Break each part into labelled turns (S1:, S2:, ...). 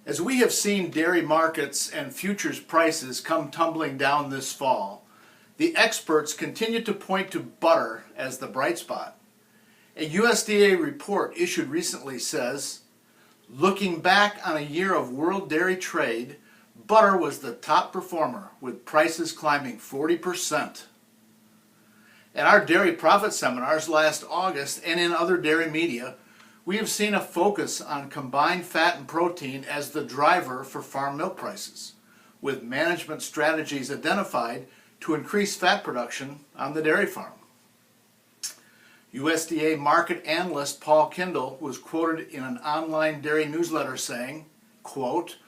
S1: As we have seen dairy markets and futures prices come tumbling down this fall, the experts continue to point to butter as the bright spot. A USDA report issued recently says, looking back on a year of world dairy trade, butter was the top performer, with prices climbing 40%. At our dairy profit seminars last August and in other dairy media, we have seen a focus on combined fat and protein as the driver for farm milk prices, with management strategies identified to increase fat production on the dairy farm. USDA market analyst Paul Kindle was quoted in an online dairy newsletter saying, quote,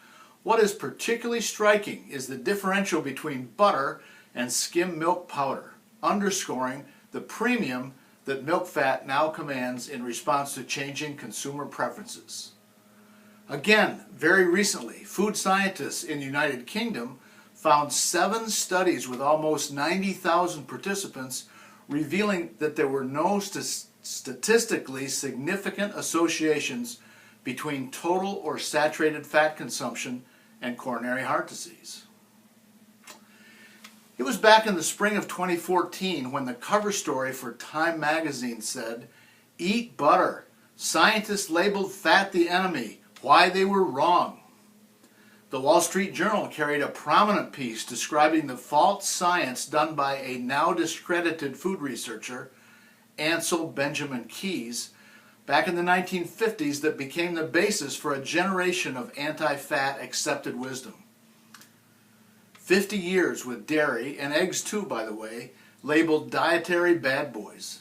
S1: "What is particularly striking is the differential between butter and skim milk powder, underscoring the premium that milk fat now commands in response to changing consumer preferences." Again, very recently, food scientists in the United Kingdom found 7 studies with almost 90,000 participants revealing that there were no statistically significant associations between total or saturated fat consumption and coronary heart disease. It was back in the spring of 2014 when the cover story for Time magazine said, "Eat butter. Scientists labeled fat the enemy. Why they were wrong." The Wall Street Journal carried a prominent piece describing the false science done by a now discredited food researcher, Ansel Benjamin Keyes, back in the 1950s that became the basis for a generation of anti-fat accepted wisdom. 50 years with dairy, and eggs too, by the way, labeled dietary bad boys.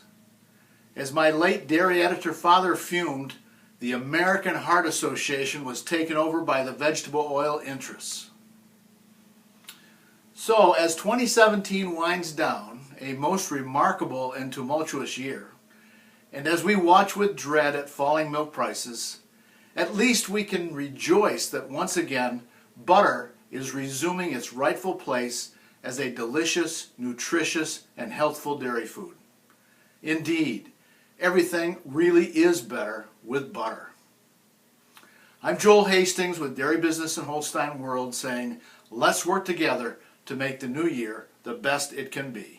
S1: As my late dairy editor father fumed, the American Heart Association was taken over by the vegetable oil interests. So, as 2017 winds down, a most remarkable and tumultuous year, and as we watch with dread at falling milk prices, at least we can rejoice that once again, butter is resuming its rightful place as a delicious, nutritious, and healthful dairy food. Indeed, everything really is better with butter. I'm Joel Hastings with Dairy Business and HolsteinWorld saying, let's work together to make the new year the best it can be.